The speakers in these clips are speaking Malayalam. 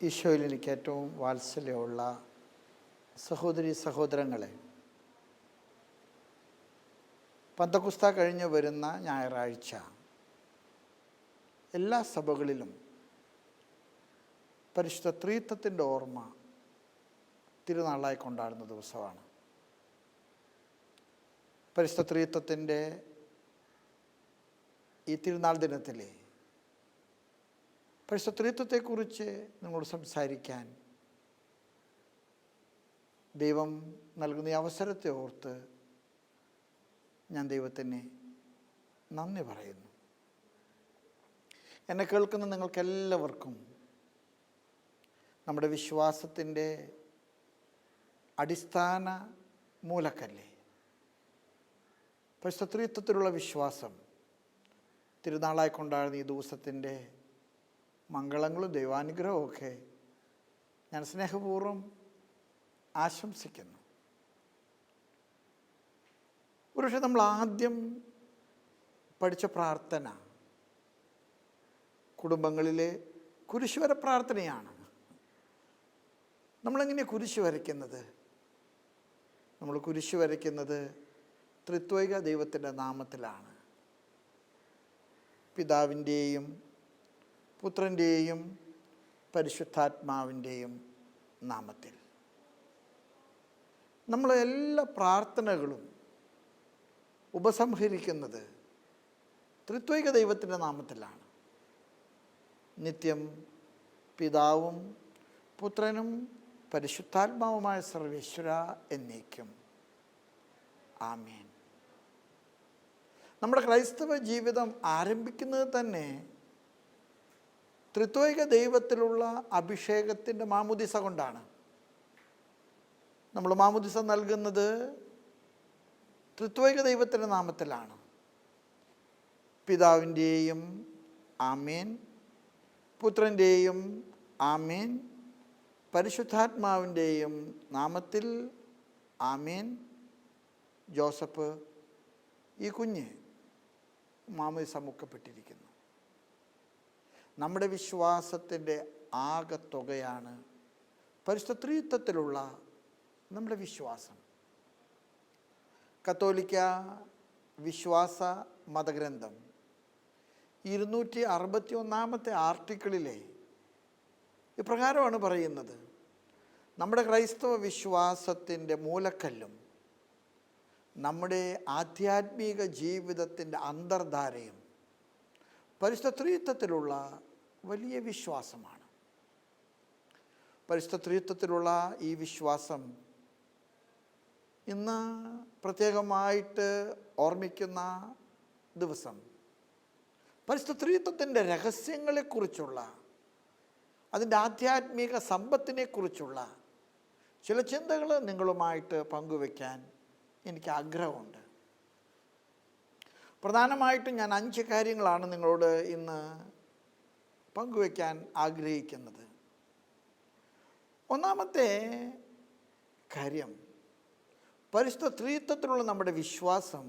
ഈശോയിൽ എനിക്ക് ഏറ്റവും വാത്സല്യമുള്ള സഹോദരി സഹോദരങ്ങളെ, പന്തക്കുസ്ത കഴിഞ്ഞ് വരുന്ന ഞായറാഴ്ച എല്ലാ സഭകളിലും പരിശുദ്ധ ത്രിത്വത്തിൻ്റെ ഓർമ്മ തിരുനാളായി കൊണ്ടാടുന്ന ദിവസമാണ്. പരിശുദ്ധ ത്രിത്വത്തിൻ്റെ ഈ തിരുനാൾ ദിനത്തിലെ പരിശുദ്ധ ത്രിത്വത്തെക്കുറിച്ച് നിങ്ങളോട് സംസാരിക്കാൻ ദൈവം നൽകുന്ന ഈ അവസരത്തെ ഓർത്ത് ഞാൻ ദൈവത്തിന് നന്ദി പറയുന്നു. എന്നെ കേൾക്കുന്ന നിങ്ങൾക്കെല്ലാവർക്കും നമ്മുടെ വിശ്വാസത്തിൻ്റെ അടിസ്ഥാന മൂലക്കല്ലേ പരിശുദ്ധ ത്രിത്വത്തിലുള്ള വിശ്വാസം തിരുനാളായി കൊണ്ടാടുന്ന ഈ ദിവസത്തിൻ്റെ മംഗളങ്ങളും ദൈവാനുഗ്രഹവും ഒക്കെ ഞാൻ സ്നേഹപൂർവ്വം ആശംസിക്കുന്നു. ഒരുപക്ഷെ നമ്മൾ ആദ്യം പഠിച്ച പ്രാർത്ഥന കുടുംബങ്ങളിലെ കുരിശുവര പ്രാർത്ഥനയാണ്. നമ്മളെങ്ങനെയാണ് കുരിശ് വരയ്ക്കുന്നത്? നമ്മൾ കുരിശ് വരയ്ക്കുന്നത് ത്രിത്വൈക ദൈവത്തിൻ്റെ നാമത്തിലാണ്. പിതാവിൻ്റെയും പുത്രൻ്റെയും പരിശുദ്ധാത്മാവിൻ്റെയും നാമത്തിൽ. നമ്മളെ എല്ലാ പ്രാർത്ഥനകളും ഉപസംഹരിക്കുന്നത് ത്രിത്വൈക ദൈവത്തിൻ്റെ നാമത്തിലാണ്. നിത്യം പിതാവും പുത്രനും പരിശുദ്ധാത്മാവുമായ സർവേശ്വര എന്നേക്കും ആമേൻ. നമ്മുടെ ക്രൈസ്തവ ജീവിതം ആരംഭിക്കുന്നത് തന്നെ ത്രിത്വൈക ദൈവത്തിലുള്ള അഭിഷേകത്തിൻ്റെ മാമുദിസ കൊണ്ടാണ്. നമ്മൾ മാമുദിസ നൽകുന്നത് ത്രിത്വൈക ദൈവത്തിൻ്റെ നാമത്തിലാണ്. പിതാവിൻ്റെയും ആമേൻ, പുത്രൻ്റെയും ആമേൻ, പരിശുദ്ധാത്മാവിൻ്റെയും നാമത്തിൽ ആമേൻ. ജോസഫ് ഈ കുഞ്ഞ് മാമുദിസ മുക്കപ്പെട്ടിരിക്കുന്നു. നമ്മുടെ വിശ്വാസത്തിൻ്റെ ആകത്തുകയാണ് പരിശുദ്ധ ത്രിത്വത്തിലുള്ള നമ്മുടെ വിശ്വാസം. കത്തോലിക്ക വിശ്വാസ മതഗ്രന്ഥം 261 ആർട്ടിക്കിളിലെ ഇപ്രകാരമാണ് പറയുന്നത്: നമ്മുടെ ക്രൈസ്തവ വിശ്വാസത്തിൻ്റെ മൂലക്കല്ലും നമ്മുടെ ആധ്യാത്മിക ജീവിതത്തിൻ്റെ അന്തർധാരയും പരിശുദ്ധ ത്രിത്വത്തിലുള്ള വലിയ വിശ്വാസമാണ്. പരിശുദ്ധ ത്രിത്വത്തിലുള്ള ഈ വിശ്വാസം ഇന്ന് പ്രത്യേകമായിട്ട് ഓർമ്മിക്കുന്ന ദിവസം പരിശുദ്ധ ത്രിത്വത്തിൻ്റെ രഹസ്യങ്ങളെക്കുറിച്ചുള്ള, അതിൻ്റെ ആധ്യാത്മിക സമ്പത്തിനെക്കുറിച്ചുള്ള ചില ചിന്തകൾ നിങ്ങളുമായിട്ട് പങ്കുവയ്ക്കാൻ എനിക്ക് ആഗ്രഹമുണ്ട്. പ്രധാനമായിട്ടും ഞാൻ 5 കാര്യങ്ങളാണ് നിങ്ങളോട് ഇന്ന് പങ്കുവയ്ക്കാൻ ആഗ്രഹിക്കുന്നത്. ഒന്നാമത്തെ കാര്യം, പരിശുദ്ധ ത്രിത്വത്തിലുള്ള നമ്മുടെ വിശ്വാസം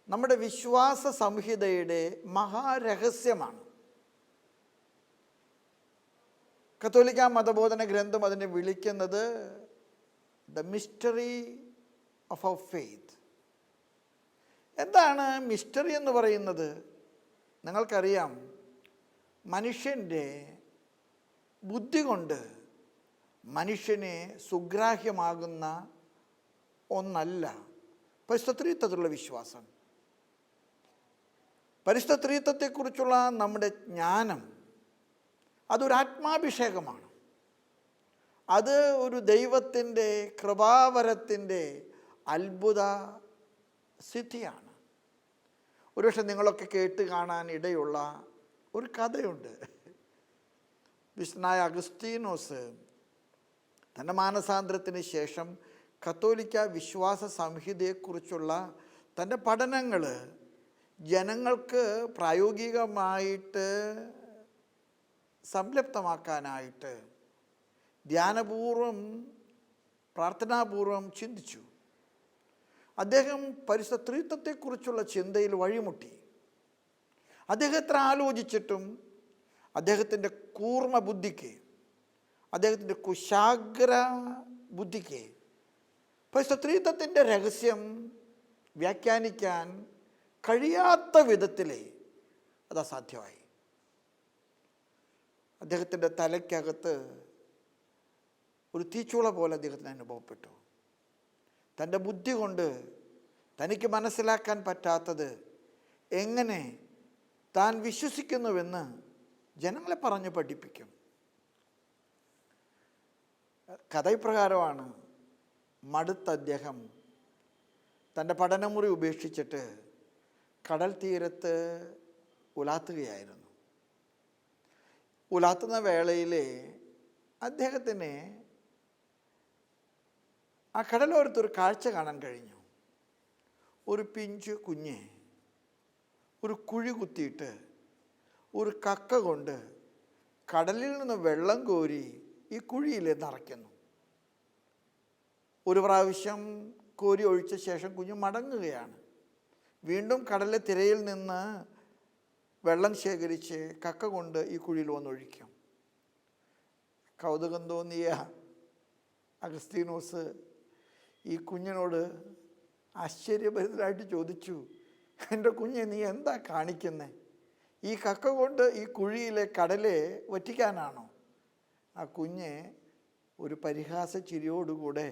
നമ്മുടെ വിശ്വാസ സംഹിതയുടെ മഹാരഹസ്യമാണ്. കത്തോലിക്ക മതബോധന ഗ്രന്ഥം അതിനെ വിളിക്കുന്നത് the mystery of our faith. എന്താണ് മിസ്റ്ററി എന്ന് പറയുന്നത്? നിങ്ങൾക്കറിയാം, മനുഷ്യൻ്റെ ബുദ്ധി കൊണ്ട് മനുഷ്യനെ സുഗ്രാഹ്യമാകുന്ന ഒന്നല്ല പരിശുദ്ധ ത്രിത്വത്തിലുള്ള വിശ്വാസം. പരിശുദ്ധ ത്രിത്വത്തെക്കുറിച്ചുള്ള നമ്മുടെ ജ്ഞാനം അതൊരു ആത്മാഭിഷേകമാണ്. അത് ഒരു ദൈവത്തിൻ്റെ കൃപാവരത്തിൻ്റെ അത്ഭുത സിദ്ധിയാണ്. ഒരുപക്ഷെ നിങ്ങളൊക്കെ കേട്ട് കാണാൻ ഇടയുള്ള ഒരു കഥയുണ്ട്. വിശുദ്ധനായ അഗസ്തീനോസ് തൻ്റെ മാനസാന്തരത്തിന് ശേഷം കത്തോലിക്ക വിശ്വാസ സംഹിതയെക്കുറിച്ചുള്ള തൻ്റെ പഠനങ്ങൾ ജനങ്ങൾക്ക് പ്രായോഗികമായിട്ട് സംലപ്തമാക്കാനായിട്ട് ധ്യാനപൂർവം പ്രാർത്ഥനാപൂർവം ചിന്തിച്ചു. അദ്ദേഹം പരിശുദ്ധ ത്രിത്വത്തെക്കുറിച്ചുള്ള ചിന്തയിൽ വഴിമുട്ടി. അദ്ദേഹം എത്ര ആലോചിച്ചിട്ടും അദ്ദേഹത്തിൻ്റെ കൂർമ്മ ബുദ്ധിക്ക്, അദ്ദേഹത്തിൻ്റെ കുശാഗ്ര ബുദ്ധിക്ക് സ്ത്രീത്വത്തിൻ്റെ രഹസ്യം വ്യാഖ്യാനിക്കാൻ കഴിയാത്ത വിധത്തിൽ അത് അസാധ്യമായി. അദ്ദേഹത്തിൻ്റെ തലയ്ക്കകത്ത് ഒരു തീച്ചൂള പോലെ അദ്ദേഹത്തിന് അനുഭവപ്പെട്ടു. തൻ്റെ ബുദ്ധി കൊണ്ട് തനിക്ക് മനസ്സിലാക്കാൻ പറ്റാത്തത് എങ്ങനെ താൻ വിശ്വസിക്കുന്നുവെന്ന് ജനങ്ങളെ പറഞ്ഞു പഠിപ്പിക്കും. കഥ ഇപ്രകാരമാണ്. മടുത്ത അദ്ദേഹം തൻ്റെ പഠനമുറി ഉപേക്ഷിച്ചിട്ട് കടൽ തീരത്ത് ഉലാത്തുകയായിരുന്നു. ഉലാത്തുന്ന വേളയിൽ അദ്ദേഹത്തിന് ആ കടലോരത്തൊരു കാഴ്ച കാണാൻ കഴിഞ്ഞു. ഒരു പിഞ്ചു കുഞ്ഞ് ഒരു കുഴി കുത്തിയിട്ട് ഒരു കക്ക കൊണ്ട് കടലിൽ നിന്ന് വെള്ളം കോരി ഈ കുഴിയിൽ നിറയ്ക്കുന്നു. ഒരു പ്രാവശ്യം കോരി ഒഴിച്ച ശേഷം കുഞ്ഞ് മടങ്ങുകയാണ്. വീണ്ടും കടലിലെ തിരയിൽ നിന്ന് വെള്ളം ശേഖരിച്ച് കക്ക കൊണ്ട് ഈ കുഴിയിൽ വന്നൊഴിക്കും. കൗതുകം തോന്നിയ അഗസ്തീനോസ് ഈ കുഞ്ഞിനോട് ആശ്ചര്യഭരിതരായിട്ട് ചോദിച്ചു, എൻ്റെ കുഞ്ഞെ നീ എന്താ കാണിക്കുന്നത്? ഈ കക്ക കൊണ്ട് ഈ കുഴിയിലെ കടലെ വറ്റിക്കാനാണോ? ആ കുഞ്ഞ് ഒരു പരിഹാസ ചിരിയോടുകൂടെ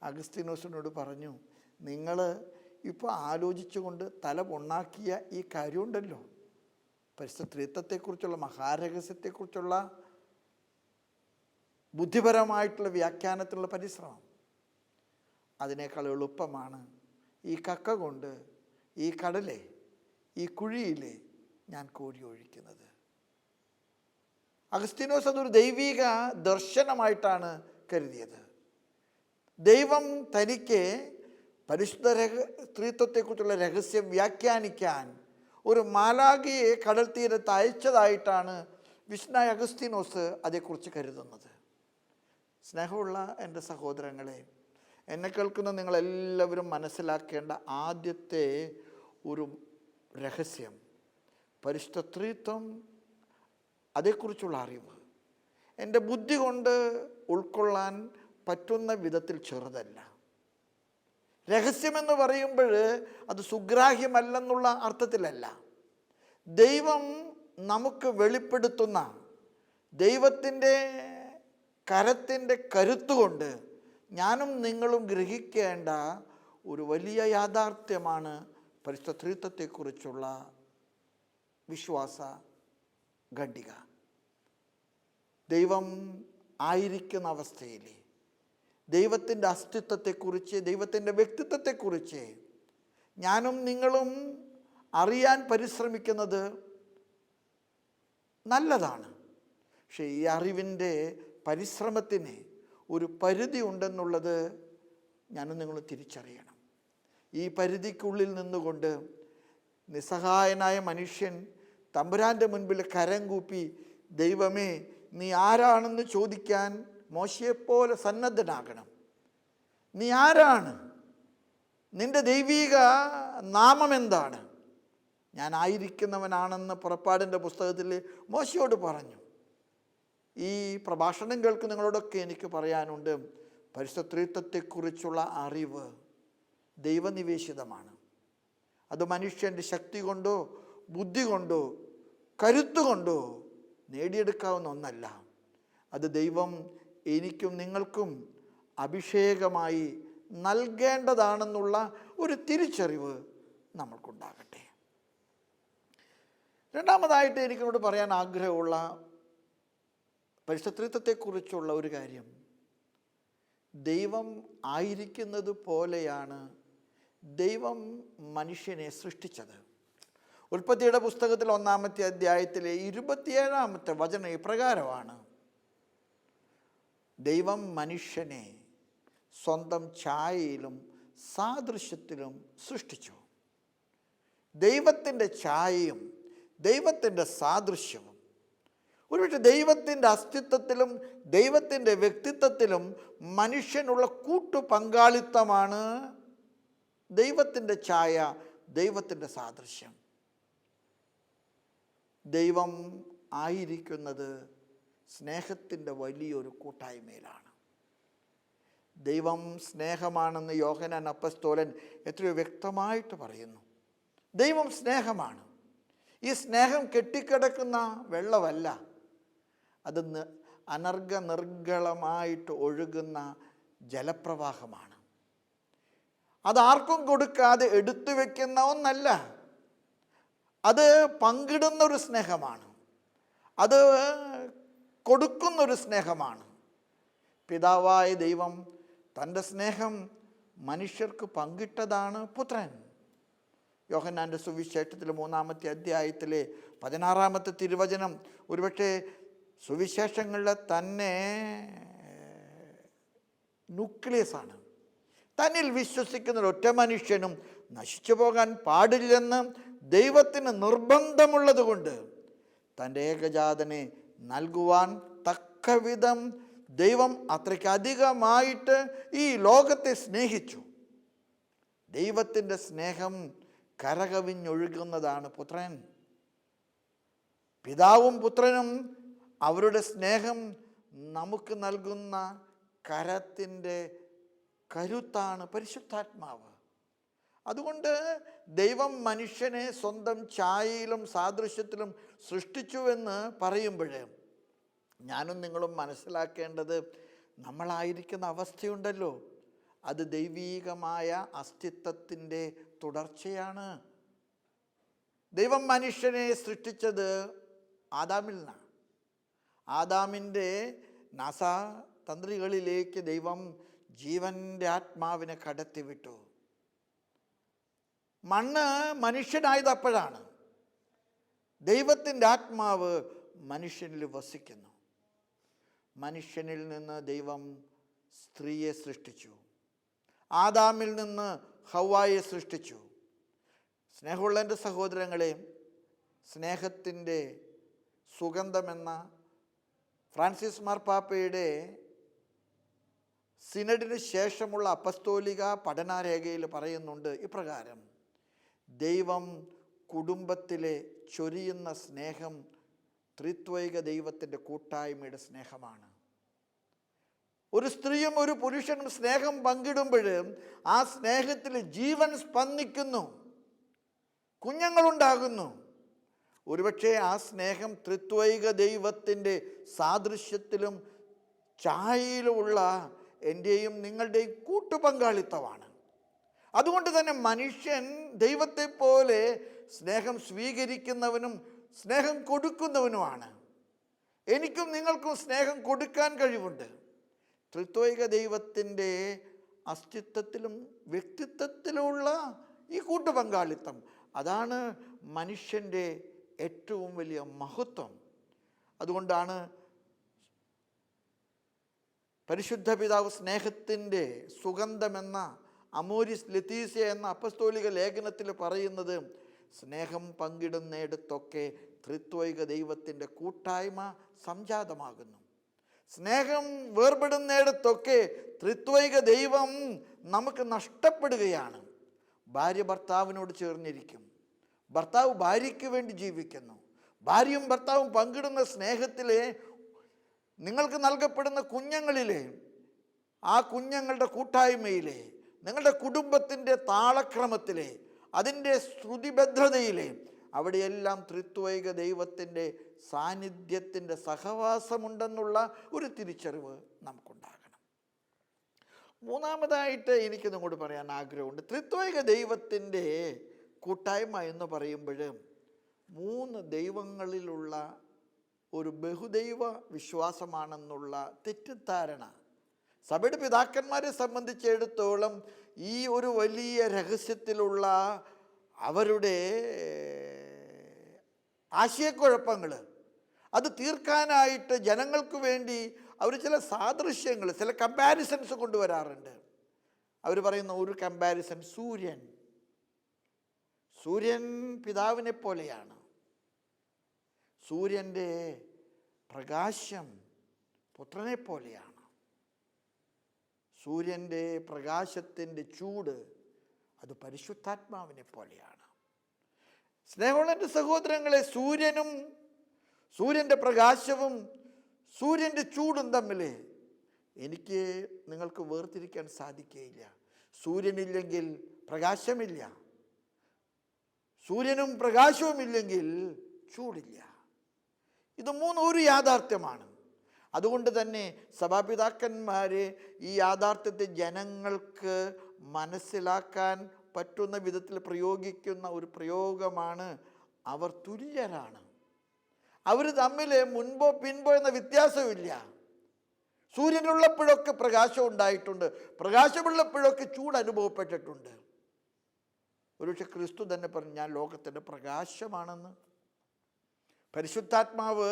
അഗസ്തീനോസിനോട് പറഞ്ഞു, നിങ്ങൾ ഇപ്പോൾ ആലോചിച്ചുകൊണ്ട് തല പൊണ്ണാക്കിയ ഈ കാര്യമുണ്ടല്ലോ, പരിശുദ്ധത്വത്തെക്കുറിച്ചുള്ള മഹാരഹസ്യത്തെക്കുറിച്ചുള്ള ബുദ്ധിപരമായിട്ടുള്ള വ്യാഖ്യാനത്തിലുള്ള പരിശ്രമം, അതിനേക്കാൾ എളുപ്പമാണ് ഈ കക്ക കൊണ്ട് ഈ കടലെ ഈ കുഴിയിലെ ഞാൻ കോരി ഒഴിക്കുന്നത്. അഗസ്തീനോസ് അതൊരു ദൈവിക ദർശനമായിട്ടാണ് കരുതിയത്. ദൈവം തനിക്ക് പരിശുദ്ധ സ്ത്രീത്വത്തെക്കുറിച്ചുള്ള രഹസ്യം വ്യാഖ്യാനിക്കാൻ ഒരു മാലാഖയെ കടൽ തീരത്ത് അയച്ചതായിട്ടാണ് വിശുദ്ധനായ അഗസ്തീനോസ് അതേക്കുറിച്ച് കരുതുന്നത്. സ്നേഹമുള്ള എൻ്റെ സഹോദരങ്ങളെ, എന്നെ കേൾക്കുന്ന നിങ്ങളെല്ലാവരും മനസ്സിലാക്കേണ്ട ആദ്യത്തെ ഒരു രഹസ്യം, പരിശുദ്ധ സ്ത്രീത്വം, അതേക്കുറിച്ചുള്ള അറിവ് എൻ്റെ ബുദ്ധി കൊണ്ട് ഉൾക്കൊള്ളാൻ പറ്റുന്ന വിധത്തിൽ ചെറുതല്ല. രഹസ്യമെന്ന് പറയുമ്പോൾ അത് സുഗ്രാഹ്യമല്ലെന്നുള്ള അർത്ഥത്തിലല്ല. ദൈവം നമുക്ക് വെളിപ്പെടുത്തുന്ന ദൈവത്തിൻ്റെ കരത്തിൻ്റെ കരുത്തുകൊണ്ട് ഞാനും നിങ്ങളും ഗ്രഹിക്കേണ്ട ഒരു വലിയ യാഥാർത്ഥ്യമാണ് പരിശുദ്ധ സ്ത്രീത്വത്തെക്കുറിച്ചുള്ള വിശ്വാസ ഖണ്ഡിക. ദൈവം ആയിരിക്കുന്ന അവസ്ഥയിൽ ദൈവത്തിൻ്റെ അസ്തിത്വത്തെക്കുറിച്ച്, ദൈവത്തിൻ്റെ വ്യക്തിത്വത്തെക്കുറിച്ച് ഞാനും നിങ്ങളും അറിയാൻ പരിശ്രമിക്കുന്നത് നല്ലതാണ്. പക്ഷേ ഈ അറിവിൻ്റെ പരിശ്രമത്തിന് ഒരു പരിധി ഉണ്ടെന്നുള്ളത് ഞാനും നിങ്ങളും തിരിച്ചറിയണം. ഈ പരിധിക്കുള്ളിൽ നിന്നുകൊണ്ട് നിസ്സഹായനായ മനുഷ്യൻ തമ്പുരാൻ്റെ മുൻപിൽ കരം കൂപ്പി, ദൈവമേ നീ ആരാണെന്ന് ചോദിക്കാൻ മോശയെപ്പോലെ സന്നദ്ധനാകണം. നീ ആരാണ്? നിൻ്റെ ദൈവീക നാമം എന്താണ്? ഞാൻ ആയിരിക്കുന്നവനാണെന്ന് പുറപ്പാടിൻ്റെ പുസ്തകത്തിൽ മോശയോട് പറഞ്ഞു. ഈ പ്രഭാഷണം കേൾക്കുന്ന നിങ്ങളോടൊക്കെ എനിക്ക് പറയാനുണ്ട്, പരിശുദ്ധ സ്ത്രീത്വത്തെക്കുറിച്ചുള്ള അറിവ് ദൈവനിവേശിതമാണ്. അത് മനുഷ്യൻ്റെ ശക്തി കൊണ്ടോ ബുദ്ധി കൊണ്ടോ കരുത്തുകൊണ്ടോ നേടിയെടുക്കാവുന്ന ഒന്നല്ല. അത് ദൈവം എനിക്കും നിങ്ങൾക്കും അഭിഷേകമായി നൽകേണ്ടതാണെന്നുള്ള ഒരു തിരിച്ചറിവ് നമ്മൾക്കുണ്ടാകട്ടെ. രണ്ടാമതായിട്ട് എനിക്കിനോട് പറയാൻ ആഗ്രഹമുള്ള പരിശുദ്ധ സ്ത്രീത്വത്തെക്കുറിച്ചുള്ള ഒരു കാര്യം, ദൈവം ആയിരിക്കുന്നത് പോലെയാണ് ദൈവം മനുഷ്യനെ സൃഷ്ടിച്ചത്. ഉൽപ്പത്തിയുടെ പുസ്തകത്തിൽ 1-ാമത്തെ അധ്യായത്തിലെ 27-ാമത്തെ വചനം ഇപ്രകാരമാണ്: ദൈവം മനുഷ്യനെ സ്വന്തം ഛായയിലും സാദൃശ്യത്തിലും സൃഷ്ടിച്ചു. ദൈവത്തിൻ്റെ ഛായയും ദൈവത്തിൻ്റെ സാദൃശ്യവും, ഒരുപക്ഷെ ദൈവത്തിൻ്റെ അസ്തിത്വത്തിലും ദൈവത്തിൻ്റെ വ്യക്തിത്വത്തിലും മനുഷ്യനുള്ള കൂട്ടു പങ്കാളിത്തമാണ് ദൈവത്തിൻ്റെ ഛായ, ദൈവത്തിൻ്റെ സാദൃശ്യം. ദൈവം ആയിരിക്കുന്നത് സ്നേഹത്തിൻ്റെ വലിയൊരു കൂട്ടായ്മയിലാണ്. ദൈവം സ്നേഹമാണെന്ന് യോഹന്നാൻ അപ്പസ്തോലൻ എത്രയോ വ്യക്തമായിട്ട് പറയുന്നു. ദൈവം സ്നേഹമാണ്. ഈ സ്നേഹം കെട്ടിക്കിടക്കുന്ന വെള്ളമല്ല, അത് അനർഘനിർഗ്ഗളമായിട്ട് ഒഴുകുന്ന ജലപ്രവാഹമാണ്. അതാർക്കും കൊടുക്കാതെ എടുത്തു വയ്ക്കുന്ന ഒന്നല്ല, അത് പങ്കിടുന്നൊരു സ്നേഹമാണ്, അത് കൊടുക്കുന്നൊരു സ്നേഹമാണ്. പിതാവായ ദൈവം തൻ്റെ സ്നേഹം മനുഷ്യർക്ക് പങ്കിട്ടതാണ് പുത്രൻ. യോഹന്നാൻ്റെ സുവിശേഷത്തിലെ 3-ാമത്തെ അധ്യായത്തിലെ 16-ാമത്തെ തിരുവചനം ഒരുപക്ഷെ സുവിശേഷങ്ങളിലെ തന്നെ ന്യൂക്ലിയസാണ്. തന്നിൽ വിശ്വസിക്കുന്ന ഒറ്റ മനുഷ്യനും നശിച്ചു പോകാൻ പാടില്ലെന്ന് ദൈവത്തിന് നിർബന്ധമുള്ളത് കൊണ്ട് തൻ്റെ ഏകജാതനെ നൽകുവാൻ തക്കവിധം ദൈവം അത്രയ്ക്കധികമായിട്ട് ഈ ലോകത്തെ സ്നേഹിച്ചു. ദൈവത്തിൻ്റെ സ്നേഹം കരകവിഞ്ഞൊഴുകുന്നതാണ് പുത്രൻ. പിതാവും പുത്രനും അവരുടെ സ്നേഹം നമുക്ക് നൽകുന്ന കരത്തിൻ്റെ കരുത്താണ് പരിശുദ്ധാത്മാവ്. അതുകൊണ്ട് ദൈവം മനുഷ്യനെ സ്വന്തം ഛായയിലും സാദൃശ്യത്തിലും സൃഷ്ടിച്ചുവെന്ന് പറയുമ്പോഴേ ഞാനും നിങ്ങളും മനസ്സിലാക്കേണ്ടത്, നമ്മളായിരിക്കുന്ന അവസ്ഥയുണ്ടല്ലോ, അത് ദൈവീകമായ അസ്തിത്വത്തിൻ്റെ തുടർച്ചയാണ്. ദൈവം മനുഷ്യനെ സൃഷ്ടിച്ചത് ആദാമിൽ നിന്നാണ്. ആദാമിൻ്റെ നാസാതന്ത്രികളിലേക്ക് ദൈവം ജീവൻ്റെ ആത്മാവിനെ കടത്തിവിട്ടു. മണ്ണ് മനുഷ്യനായത് അപ്പോഴാണ്. ദൈവത്തിൻ്റെ ആത്മാവ് മനുഷ്യനിൽ വസിക്കുന്നു. മനുഷ്യനിൽ നിന്ന് ദൈവം സ്ത്രീയെ സൃഷ്ടിച്ചു. ആദാമിൽ നിന്ന് ഹവ്വായെ സൃഷ്ടിച്ചു. സ്നേഹമുള്ള എൻ്റെ സഹോദരങ്ങളെ, സ്നേഹത്തിൻ്റെ സുഗന്ധമെന്ന ഫ്രാൻസിസ് മാർപ്പാപ്പയുടെ സിനഡിന് ശേഷമുള്ള അപ്പസ്തോലിക പഠനരേഖയിൽ പറയുന്നുണ്ട് ഇപ്രകാരം: ദൈവം കുടുംബത്തിലെ ചൊരിയുന്ന സ്നേഹം ത്രിത്വൈക ദൈവത്തിൻ്റെ കൂട്ടായ്മയുടെ സ്നേഹമാണ്. ഒരു സ്ത്രീയും ഒരു പുരുഷനും സ്നേഹം പങ്കിടുമ്പോൾ ആ സ്നേഹത്തിൽ ജീവൻ സ്പന്ദിക്കുന്നു, കുഞ്ഞുങ്ങളുണ്ടാകുന്നു. ഒരുപക്ഷെ ആ സ്നേഹം ത്രിത്വൈക ദൈവത്തിൻ്റെ സാദൃശ്യത്തിലും ഛായയിലുമുള്ള എൻ്റെയും നിങ്ങളുടെയും കൂട്ടുപങ്കാളിത്തമാണ്. അതുകൊണ്ട് തന്നെ മനുഷ്യൻ ദൈവത്തെ പോലെ സ്നേഹം സ്വീകരിക്കുന്നവനും സ്നേഹം കൊടുക്കുന്നവനുമാണ്. എനിക്കും നിങ്ങൾക്കും സ്നേഹം കൊടുക്കാൻ കഴിവുണ്ട്. ത്രിത്വൈക ദൈവത്തിൻ്റെ അസ്തിത്വത്തിലും വ്യക്തിത്വത്തിലുമുള്ള ഈ കൂട്ടുപങ്കാളിത്തം, അതാണ് മനുഷ്യൻ്റെ ഏറ്റവും വലിയ മഹത്വം. അതുകൊണ്ടാണ് പരിശുദ്ധ പിതാവ് സ്നേഹത്തിൻ്റെ സുഗന്ധമെന്ന അമോരിസ് ലെത്തീസിയ എന്ന അപ്പസ്തോലിക ലേഖനത്തിൽ പറയുന്നത്, സ്നേഹം പങ്കിടുന്നിടത്തൊക്കെ ത്രിത്വൈക ദൈവത്തിൻ്റെ കൂട്ടായ്മ സംജാതമാകുന്നു. സ്നേഹം വേർപെടുന്നിടത്തൊക്കെ ത്രിത്വൈക ദൈവം നമുക്ക് നഷ്ടപ്പെടുകയാണ്. ഭാര്യ ഭർത്താവിനോട് ചേർന്നിരിക്കും, ഭർത്താവ് ഭാര്യയ്ക്ക് വേണ്ടി ജീവിക്കുന്നു. ഭാര്യയും ഭർത്താവും പങ്കിടുന്ന സ്നേഹത്തിലെ നിങ്ങൾക്ക് നൽകപ്പെടുന്ന കുഞ്ഞുങ്ങളിലെ, ആ കുഞ്ഞുങ്ങളുടെ കൂട്ടായ്മയിലെ, നിങ്ങളുടെ കുടുംബത്തിൻ്റെ താളക്രമത്തിലെ, അതിൻ്റെ ശ്രുതിബദ്ധതയിലെ, അവിടെയെല്ലാം ത്രിത്വൈക ദൈവത്തിൻ്റെ സാന്നിധ്യത്തിൻ്റെ സഹവാസമുണ്ടെന്നുള്ള ഒരു തിരിച്ചറിവ് നമുക്കുണ്ടാകണം. മൂന്നാമതായിട്ട് എനിക്ക് നിങ്ങളോട് പറയാൻ ആഗ്രഹമുണ്ട്. ത്രിത്വൈക ദൈവത്തിൻ്റെ കൂട്ടായ്മ എന്ന് പറയുമ്പോൾ 3 ദൈവങ്ങളിലുള്ള ഒരു ബഹുദൈവ വിശ്വാസമാണെന്നുള്ള തെറ്റിദ്ധാരണ സഭയുടെ പിതാക്കന്മാരെ സംബന്ധിച്ചിടത്തോളം ഈ ഒരു വലിയ രഹസ്യത്തിലുള്ള അവരുടെ ആശയക്കുഴപ്പങ്ങൾ അത് തീർക്കാനായിട്ട് ജനങ്ങൾക്ക് വേണ്ടി അവർ ചില സാദൃശ്യങ്ങൾ, ചില കമ്പാരിസൺസ് കൊണ്ടുവരാറുണ്ട്. അവർ പറയുന്ന ഒരു കമ്പാരിസൺ, സൂര്യൻ പിതാവിനെ പോലെയാണ്. സൂര്യൻ്റെ പ്രകാശം പുത്രനെ പോലെയാണ്. സൂര്യൻ്റെ പ്രകാശത്തിൻ്റെ ചൂട് അത് പരിശുദ്ധാത്മാവിനെ പോലെയാണ്. സ്നേഹമുള്ള എൻ്റെ സഹോദരങ്ങളെ, സൂര്യനും സൂര്യൻ്റെ പ്രകാശവും സൂര്യൻ്റെ ചൂടും തമ്മിൽ എനിക്ക് നിങ്ങൾക്ക് വേർതിരിക്കാൻ സാധിക്കുകയില്ല. സൂര്യനില്ലെങ്കിൽ പ്രകാശമില്ല, സൂര്യനും പ്രകാശവും ഇല്ലെങ്കിൽ ചൂടില്ല. ഇത് മൂന്നും ഒരു യാഥാർത്ഥ്യമാണ്. അതുകൊണ്ട് തന്നെ സഭാപിതാക്കന്മാർ ഈ യാഥാർത്ഥ്യത്തെ ജനങ്ങൾക്ക് മനസ്സിലാക്കാൻ പറ്റുന്ന വിധത്തിൽ പ്രയോഗിക്കുന്ന ഒരു പ്രയോഗമാണ് അവർ തുല്യരാണ്. അവർ തമ്മിൽ മുൻപോ പിൻപോ എന്ന വ്യത്യാസമില്ല. സൂര്യനുള്ളപ്പോഴൊക്കെ പ്രകാശം ഉണ്ടായിട്ടുണ്ട്, പ്രകാശമുള്ളപ്പോഴൊക്കെ ചൂട് അനുഭവപ്പെട്ടിട്ടുണ്ട്. ഒരുപക്ഷെ ക്രിസ്തു തന്നെ പറഞ്ഞു, ഞാൻ ലോകത്തിൻ്റെ പ്രകാശമാണെന്ന്. പരിശുദ്ധാത്മാവ്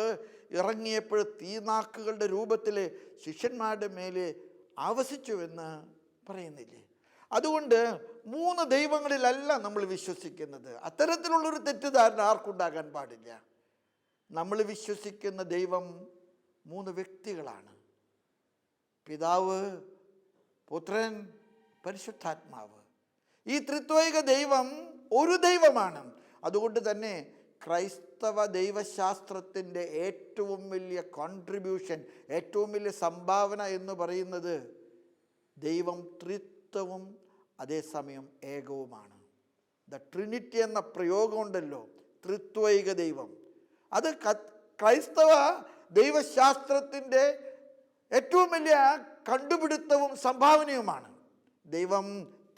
ഇറങ്ങിയപ്പോൾ തീനാക്കുകളുടെ രൂപത്തിൽ ശിഷ്യന്മാരുടെ മേലെ ആവസിച്ചുവെന്ന് പറയുന്നില്ലേ? അതുകൊണ്ട് മൂന്ന് ദൈവങ്ങളിലല്ല നമ്മൾ വിശ്വസിക്കുന്നത്. അത്തരത്തിലുള്ളൊരു തെറ്റിദ്ധാരണ ആർക്കുണ്ടാകാൻ പാടില്ല. നമ്മൾ വിശ്വസിക്കുന്ന ദൈവം മൂന്ന് വ്യക്തികളാണ്: പിതാവ്, പുത്രൻ, പരിശുദ്ധാത്മാവ്. ഈ ത്രിത്വൈക ദൈവം ഒരു ദൈവമാണ്. അതുകൊണ്ട് തന്നെ ക്രൈസ്തവ ദൈവശാസ്ത്രത്തിൻ്റെ ഏറ്റവും വലിയ കോൺട്രിബ്യൂഷൻ, ഏറ്റവും വലിയ സംഭാവന എന്ന് പറയുന്നത് ദൈവം ത്രിത്വവും അതേസമയം ഏകവുമാണ്. ദ ട്രിനിറ്റി എന്ന പ്രയോഗമുണ്ടല്ലോ, ത്രിത്വൈക ദൈവം, അത് ക്രൈസ്തവ ദൈവശാസ്ത്രത്തിൻ്റെ ഏറ്റവും വലിയ കണ്ടുപിടുത്തവും സംഭാവനയുമാണ്. ദൈവം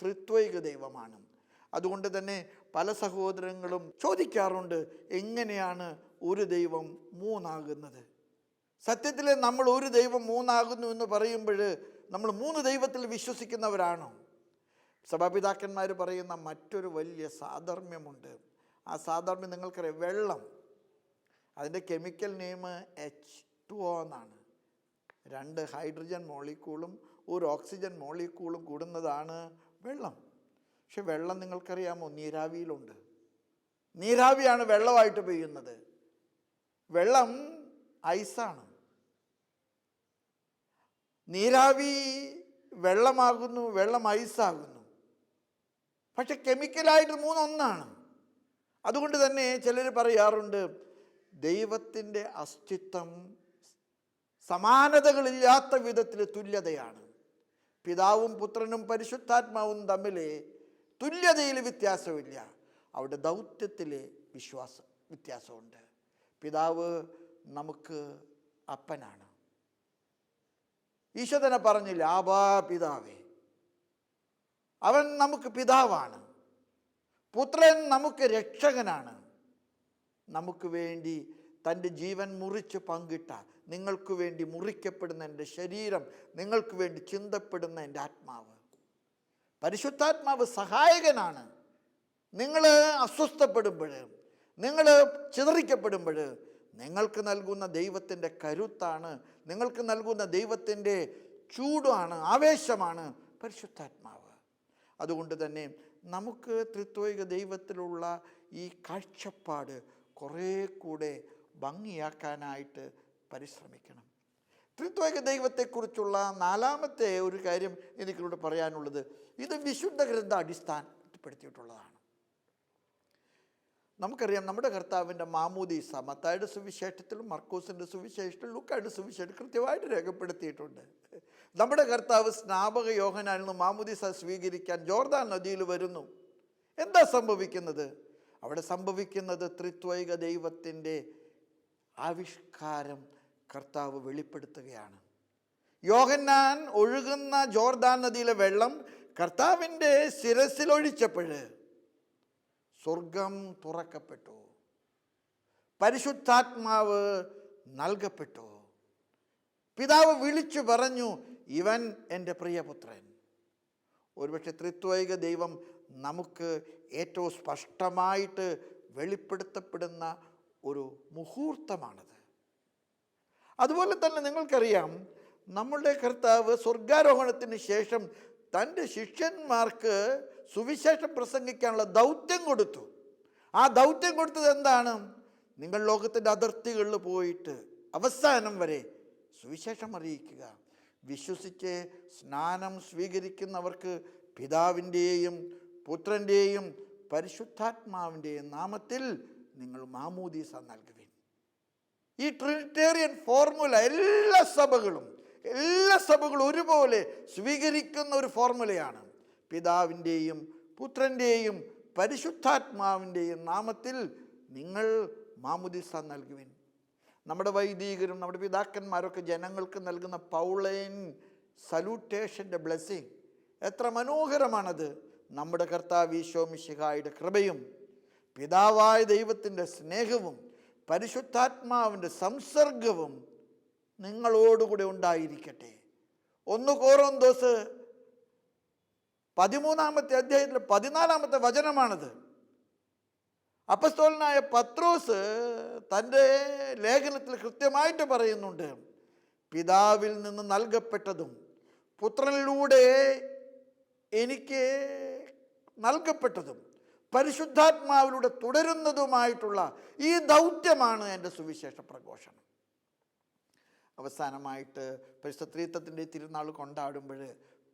ത്രിത്വൈക ദൈവമാണ്. അതുകൊണ്ട് തന്നെ പല സഹോദരങ്ങളും ചോദിക്കാറുണ്ട്, എങ്ങനെയാണ് ഒരു ദൈവം മൂന്നാകുന്നത്? സത്യത്തിൽ നമ്മൾ ഒരു ദൈവം മൂന്നാകുന്നു എന്ന് പറയുമ്പോൾ നമ്മൾ മൂന്ന് ദൈവത്തിൽ വിശ്വസിക്കുന്നവരാണോ? സഭാപിതാക്കന്മാർ പറയുന്ന മറ്റൊരു വലിയ സാധർമ്മ്യമുണ്ട്. ആ സാധർമ്മ്യം നിങ്ങൾക്കറിയാം. വെള്ളം, അതിൻ്റെ കെമിക്കൽ നെയിം H2O എന്നാണ്. 2 ഹൈഡ്രജൻ മോളിക്യൂളും 1 ഓക്സിജൻ മോളിക്യൂളും കൂടുന്നതാണ് വെള്ളം. പക്ഷെ വെള്ളം നിങ്ങൾക്കറിയാമോ, നീരാവിയിലുണ്ട്. നീരാവിയാണ് വെള്ളമായിട്ട് പെയ്യുന്നത്. വെള്ളം ഐസാണ്. നീരാവി വെള്ളമാകുന്നു, വെള്ളം ഐസാകുന്നു. പക്ഷെ കെമിക്കലായിട്ട് മൂന്നൊന്നാണ്. അതുകൊണ്ട് തന്നെ ചിലർ പറയാറുണ്ട്, ദൈവത്തിൻ്റെ അസ്തിത്വം സമാനതകളില്ലാത്ത വിധത്തിൽ തുല്യതയാണ്. പിതാവും പുത്രനും പരിശുദ്ധാത്മാവും തമ്മിൽ തുല്യതയിൽ വ്യത്യാസമില്ല, അവിടെ ദൗത്യത്തിൽ വ്യത്യാസമുണ്ട്. പിതാവ് നമുക്ക് അപ്പനാണ്. ഈശോ തന്നെ പറഞ്ഞില്ല, ആബാ പിതാവേ. അവൻ നമുക്ക് പിതാവാണ്. പുത്രൻ നമുക്ക് രക്ഷകനാണ്. നമുക്ക് വേണ്ടി തൻ്റെ ജീവൻ മുറിച്ച് പങ്കിട്ട, നിങ്ങൾക്ക് വേണ്ടി മുറിക്കപ്പെടുന്ന എൻ്റെ ശരീരം, നിങ്ങൾക്ക് വേണ്ടി ചിന്തപ്പെടുന്ന എൻ്റെ ആത്മാവ്. പരിശുദ്ധാത്മാവ് സഹായകനാണ്. നിങ്ങൾ അസ്വസ്ഥപ്പെടുമ്പോൾ, നിങ്ങൾ ചിതറിക്കപ്പെടുമ്പോൾ നിങ്ങൾക്ക് നൽകുന്ന ദൈവത്തിൻ്റെ കരുത്താണ്, നിങ്ങൾക്ക് നൽകുന്ന ദൈവത്തിൻ്റെ ചൂടാണ്, ആവേശമാണ് പരിശുദ്ധാത്മാവ്. അതുകൊണ്ട് തന്നെ നമുക്ക് ത്രിത്വൈക ദൈവത്തിലുള്ള ഈ കാഴ്ചപ്പാട് കുറേ കൂടെ ഭംഗിയാക്കാനായിട്ട് പരിശ്രമിക്കണം. ത്രിത്വൈക ദൈവത്തെക്കുറിച്ചുള്ള 4-ാമത്തെ ഒരു കാര്യം എനിക്കിവിടെ പറയാനുള്ളത്, ഇത് വിശുദ്ധ ഗ്രന്ഥ അടിസ്ഥാനപ്പെടുത്തിയിട്ടുള്ളതാണ്. നമുക്കറിയാം, നമ്മുടെ കർത്താവിൻ്റെ മാമോദീസ മത്തായിയുടെ സുവിശേഷത്തിലും മർക്കോസിൻ്റെ സുവിശേഷത്തിലും ലൂക്കായുടെ സുവിശേഷത്തിൽ കൃത്യമായിട്ട് രേഖപ്പെടുത്തിയിട്ടുണ്ട്. നമ്മുടെ കർത്താവ് സ്നാപക യോഹന്നാനിൽ നിന്ന് മാമോദീസ സ്വീകരിക്കാൻ ജോർദാൻ നദിയിൽ വരുന്നു. എന്താ സംഭവിക്കുന്നത്? അവിടെ സംഭവിക്കുന്നത് ത്രിത്വൈക ദൈവത്തിൻ്റെ ആവിഷ്കാരം കർത്താവ് വെളിപ്പെടുത്തുകയാണ്. യോഹന്നാൻ ഒഴുകുന്ന ജോർദാൻ നദിയിലെ വെള്ളം കർത്താവിൻ്റെ ശിരസിലൊഴിച്ചപ്പോൾ സ്വർഗം തുറക്കപ്പെട്ടു, പരിശുദ്ധാത്മാവ് നൽകപ്പെട്ടു. പിതാവ് വിളിച്ചു പറഞ്ഞു, ഇവൻ എൻ്റെ പ്രിയപുത്രൻ. ഒരുപക്ഷെ ത്രിത്വൈക ദൈവം നമുക്ക് ഏറ്റവും സ്പഷ്ടമായിട്ട് വെളിപ്പെടുത്തപ്പെടുന്ന ഒരു മുഹൂർത്തമാണത്. അതുപോലെ തന്നെ നിങ്ങൾക്കറിയാം, നമ്മളുടെ കർത്താവ് സ്വർഗാരോഹണത്തിന് ശേഷം തൻ്റെ ശിഷ്യന്മാർക്ക് സുവിശേഷം പ്രസംഗിക്കാനുള്ള ദൗത്യം കൊടുത്തു. ആ ദൗത്യം കൊടുത്തത് എന്താണ്? നിങ്ങൾ ലോകത്തിൻ്റെ അതിർത്തികളിൽ പോയിട്ട് അവസാനം വരെ സുവിശേഷം അറിയിക്കുക. വിശ്വസിച്ച് സ്നാനം സ്വീകരിക്കുന്നവർക്ക് പിതാവിൻ്റെയും പുത്രൻ്റെയും പരിശുദ്ധാത്മാവിൻ്റെയും നാമത്തിൽ നിങ്ങൾ മാമോദീസ നൽകുവിൻ. ഈ ട്രിനിറ്റേറിയൻ ഫോർമുല എല്ലാ സഭകളും ഒരുപോലെ സ്വീകരിക്കുന്ന ഒരു ഫോർമുലയാണ്. പിതാവിൻ്റെയും പുത്രൻ്റെയും പരിശുദ്ധാത്മാവിൻ്റെയും നാമത്തിൽ നിങ്ങൾ മാമുദിസ നൽകുവിൻ. നമ്മുടെ വൈദികരും നമ്മുടെ പിതാക്കന്മാരൊക്കെ ജനങ്ങൾക്ക് നൽകുന്ന പൗളൈൻ സല്യൂട്ടേഷൻ്റെ ബ്ലെസ്സിങ് എത്ര മനോഹരമാണത്. നമ്മുടെ കർത്താവ് ഈശോ മിശിഹായുടെ കൃപയും പിതാവായ ദൈവത്തിൻ്റെ സ്നേഹവും പരിശുദ്ധാത്മാവിൻ്റെ സംസർഗവും നിങ്ങളോടുകൂടെ ഉണ്ടായിരിക്കട്ടെ. 1 കൊരിന്ത്യർ 13-ാമത്തെ അധ്യായത്തിലെ 14-ാമത്തെ വചനമാണത്. അപ്പസ്തോലനായ പത്രോസ് തൻ്റെ ലേഖനത്തിൽ കൃത്യമായിട്ട് പറയുന്നുണ്ട്, പിതാവിൽ നിന്ന് നൽകപ്പെട്ടതും പുത്രനിലൂടെ എനിക്ക് നൽകപ്പെട്ടതും പരിശുദ്ധാത്മാവിലൂടെ തുടരുന്നതുമായിട്ടുള്ള ഈ ദൗത്യമാണ് എൻ്റെ സുവിശേഷ പ്രഘോഷണം. അവസാനമായിട്ട് പരിശുദ്ധ ത്രിത്വത്തിൻ്റെ തിരുനാൾ കൊണ്ടാടുമ്പോൾ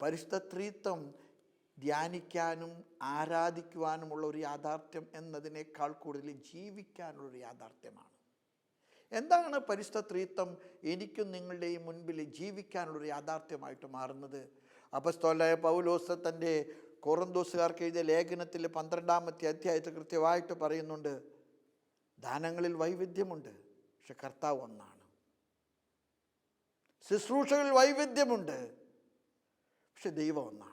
പരിശുദ്ധ ത്രിത്വം ധ്യാനിക്കാനും ആരാധിക്കുവാനുമുള്ള ഒരു യാഥാർത്ഥ്യം എന്നതിനേക്കാൾ കൂടുതൽ ജീവിക്കാനുള്ളൊരു യാഥാർത്ഥ്യമാണ്. എന്താണ് പരിശുദ്ധ ത്രിത്വം എനിക്കും നിങ്ങളുടെയും മുൻപിൽ ജീവിക്കാനുള്ളൊരു യാഥാർത്ഥ്യമായിട്ട് മാറുന്നത്? അപ്പസ്തോലനായ പൗലോസ് തൻ്റെ കൊറിന്തോസുകാർക്ക് എഴുതിയ ലേഖനത്തിൽ 12-ാമത്തെ അധ്യായത്തിൽ കൃത്യമായിട്ട് പറയുന്നുണ്ട്, ദാനങ്ങളിൽ വൈവിധ്യമുണ്ട്, പക്ഷെ കർത്താവ് ഒന്നാണ്. ശുശ്രൂഷകളിൽ വൈവിധ്യമുണ്ട്, പക്ഷെ ദൈവം ഒന്നാണ്.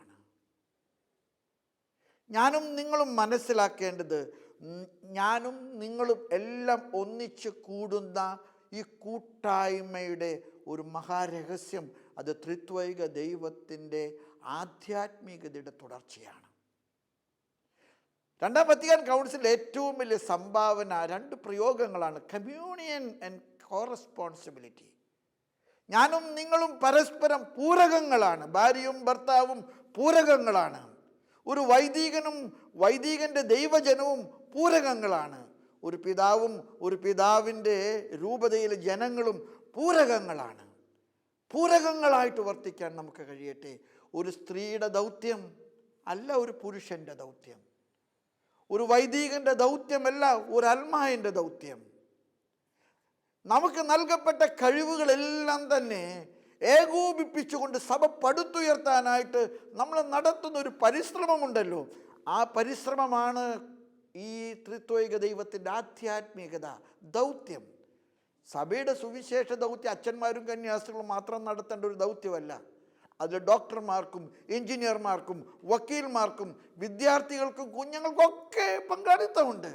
ഞാനും നിങ്ങളും മനസ്സിലാക്കേണ്ടത്, ഞാനും നിങ്ങളും എല്ലാം ഒന്നിച്ച് കൂടുന്ന ഈ കൂട്ടായ്മയുടെ ഒരു മഹാരഹസ്യം അത് ത്രിത്വൈക ദൈവത്തിൻ്റെ ആധ്യാത്മികതയുടെ തുടർച്ചയാണ്. 2ാം വത്തിക്കാൻ കൗൺസിലിൻ്റെ ഏറ്റവും വലിയ സംഭാവന 2 പ്രയോഗങ്ങളാണ്: കമ്മ്യൂണിയൻ ആൻഡ് കോറസ്പോൺസിബിലിറ്റി. ഞാനും നിങ്ങളും പരസ്പരം പൂരകങ്ങളാണ്, ഭാര്യയും ഭർത്താവും പൂരകങ്ങളാണ്. ഒരു വൈദികനും വൈദികൻ്റെ ദൈവജനവും പൂരകങ്ങളാണ്. ഒരു പിതാവും ഒരു പിതാവിൻ്റെ രൂപതയിലെ ജനങ്ങളും പൂരകങ്ങളാണ്. പൂരകങ്ങളായിട്ട് വർത്തിക്കാൻ നമുക്ക് കഴിയട്ടെ. ഒരു സ്ത്രീയുടെ ദൗത്യം അല്ല ഒരു പുരുഷൻ്റെ ദൗത്യം. ഒരു വൈദികൻ്റെ ദൗത്യമല്ല ഒരു അൽമായൻ്റെ ദൗത്യം. നമുക്ക് നൽകപ്പെട്ട കഴിവുകളെല്ലാം തന്നെ ഏകോപിപ്പിച്ചുകൊണ്ട് സഭ പടുത്തുയർത്താനായിട്ട് നമ്മൾ നടത്തുന്ന ഒരു പരിശ്രമമുണ്ടല്ലോ, ആ പരിശ്രമമാണ് ഈ ത്രിത്വൈക ദൈവത്തിൻ്റെ ആധ്യാത്മികത ദൗത്യം. സഭയുടെ സുവിശേഷ ദൗത്യം അച്ഛന്മാരും കന്യാസ്ത്രീകളും മാത്രം നടത്തേണ്ട ഒരു ദൗത്യമല്ല. അതിൽ ഡോക്ടർമാർക്കും എഞ്ചിനീയർമാർക്കും വക്കീൽമാർക്കും വിദ്യാർത്ഥികൾക്കും കുഞ്ഞുങ്ങൾക്കൊക്കെ പങ്കാളിത്തമുണ്ട്.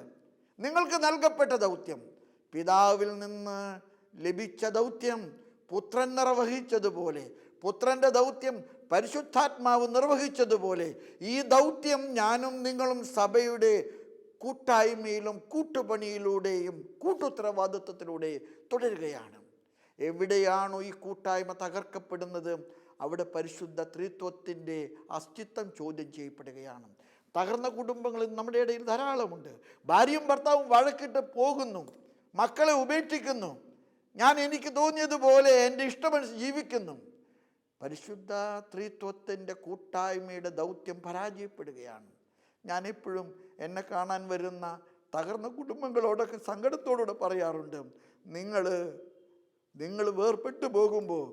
നിങ്ങൾക്ക് നൽകപ്പെട്ട ദൗത്യം, പിതാവിൽ നിന്ന് ലഭിച്ച ദൗത്യം പുത്രൻ നിർവഹിച്ചതുപോലെ, പുത്രൻ്റെ ദൗത്യം പരിശുദ്ധാത്മാവ് നിർവഹിച്ചതുപോലെ ഈ ദൗത്യം ഞാനും നിങ്ങളും സഭയുടെ കൂട്ടായ്മയിലും കൂട്ടുപണിയിലൂടെയും കൂട്ടുത്തരവാദിത്വത്തിലൂടെയും തുടരുകയാണ്. എവിടെയാണോ ഈ കൂട്ടായ്മ തകർക്കപ്പെടുന്നത് അവിടെ പരിശുദ്ധ ത്രിത്വത്തിൻ്റെ അസ്തിത്വം ചോദ്യം ചെയ്യപ്പെടുകയാണ്. തകർന്ന കുടുംബങ്ങളിൽ നമ്മുടെ ഇടയിൽ ധാരാളമുണ്ട്. ഭാര്യയും ഭർത്താവും വഴക്കിട്ട് പോകുന്നു, മക്കളെ ഉപേക്ഷിക്കുന്നു, ഞാൻ എനിക്ക് തോന്നിയതുപോലെ എൻ്റെ ഇഷ്ടമനുസരിച്ച് ജീവിക്കുന്നു. പരിശുദ്ധ ത്രിത്വത്തിൻ്റെ കൂട്ടായ്മയുടെ ദൗത്യം പരാജയപ്പെടുകയാണ്. ഞാനെപ്പോഴും എന്നെ കാണാൻ വരുന്ന തകർന്ന കുടുംബങ്ങളോടൊക്കെ സങ്കടത്തോടുകൂടെ പറയാറുണ്ട്, നിങ്ങൾ വേർപെട്ടു പോകുമ്പോൾ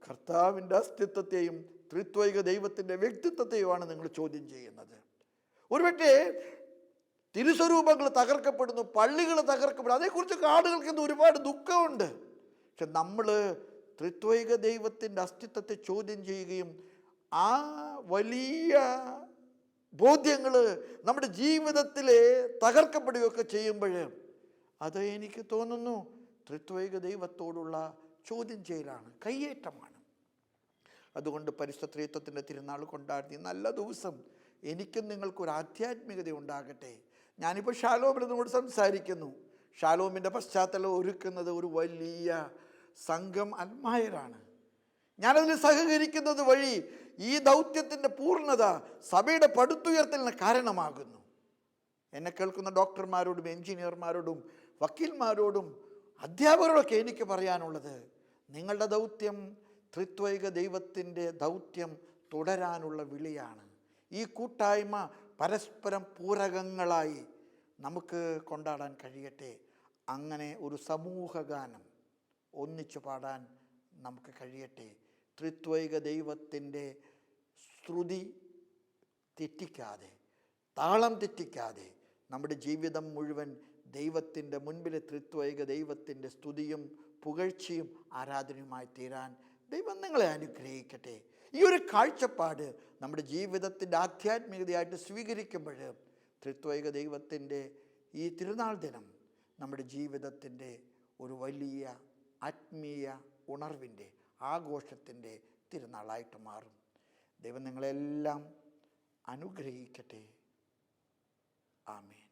കർത്താവിൻ്റെ അസ്തിത്വത്തെയും ത്രിത്വൈക ദൈവത്തിൻ്റെ വ്യക്തിത്വത്തെയുമാണ് നിങ്ങൾ ചോദ്യം ചെയ്യുന്നത്. ഒരുപക്ഷെ തിരുസ്വരൂപങ്ങൾ തകർക്കപ്പെടുന്നു, പള്ളികൾ തകർക്കപ്പെടുന്നു, അതേക്കുറിച്ച് ആളുകൾക്ക് ഇന്ന് ഒരുപാട് ദുഃഖമുണ്ട്. പക്ഷെ നമ്മൾ ത്രിത്വൈക ദൈവത്തിൻ്റെ അസ്തിത്വത്തെ ചോദ്യം ചെയ്യുകയും ആ വലിയ ബോധ്യങ്ങൾ നമ്മുടെ ജീവിതത്തിൽ തകർക്കപ്പെടുകയൊക്കെ ചെയ്യുമ്പോൾ അത് എനിക്ക് തോന്നുന്നു ത്രിത്വൈക ദൈവത്തോടുള്ള ചോദ്യം ചെയ്യലാണ്, കയ്യേറ്റമാണ്. അതുകൊണ്ട് പരിശുദ്ധ ത്രിത്വത്തിൻ്റെ തിരുനാൾ കൊണ്ടാടി നല്ല ദിവസം എനിക്കും നിങ്ങൾക്കൊരു ആധ്യാത്മികത ഉണ്ടാകട്ടെ. ഞാനിപ്പോൾ ഷാലോമിനോട് സംസാരിക്കുന്നു. ഷാലോമിൻ്റെ പശ്ചാത്തലം ഒരുക്കുന്നത് ഒരു വലിയ സംഘം അൽമായരാണ്. ഞാനതിൽ സഹകരിക്കുന്നത് വഴി ഈ ദൗത്യത്തിൻ്റെ പൂർണ്ണത സഭയുടെ പടുത്തുയർത്തലിന് കാരണമാകുന്നു. എന്നെ കേൾക്കുന്ന ഡോക്ടർമാരോടും എഞ്ചിനീയർമാരോടും വക്കീൽമാരോടും അധ്യാപകരോടൊക്കെ എനിക്ക് പറയാനുള്ളത്, നിങ്ങളുടെ ദൗത്യം ത്രിത്വൈക ദൈവത്തിൻ്റെ ദൗത്യം തുടരാനുള്ള വിളിയാണ്. ഈ കൂട്ടായ്മ പരസ്പരം പൂരകങ്ങളായി നമുക്ക് കൊണ്ടാടാൻ കഴിയട്ടെ. അങ്ങനെ ഒരു സമൂഹഗാനം ഒന്നിച്ചു പാടാൻ നമുക്ക് കഴിയട്ടെ. ത്രിത്വൈക ദൈവത്തിൻ്റെ ശ്രുതി തെറ്റിക്കാതെ, താളം തെറ്റിക്കാതെ നമ്മുടെ ജീവിതം മുഴുവൻ ദൈവത്തിൻ്റെ മുൻപിൽ ത്രിത്വൈക ദൈവത്തിൻ്റെ സ്തുതിയും പുകഴ്ചയും ആരാധനയുമായി തീരാൻ ദൈവം നിങ്ങളെ അനുഗ്രഹിക്കട്ടെ. ഈ ഒരു കാഴ്ചപ്പാട് നമ്മുടെ ജീവിതത്തിൻ്റെ ആധ്യാത്മികതയായിട്ട് സ്വീകരിക്കുമ്പോൾ ത്രിത്വൈക ദൈവത്തിൻ്റെ ഈ തിരുനാൾ ദിനം നമ്മുടെ ജീവിതത്തിൻ്റെ ഒരു വലിയ ആത്മീയ ഉണർവിൻ്റെ ആഘോഷത്തിൻ്റെ തിരുനാളായിട്ട് മാറും. ദൈവം നിങ്ങളെല്ലാം അനുഗ്രഹിക്കട്ടെ. ആമേൻ.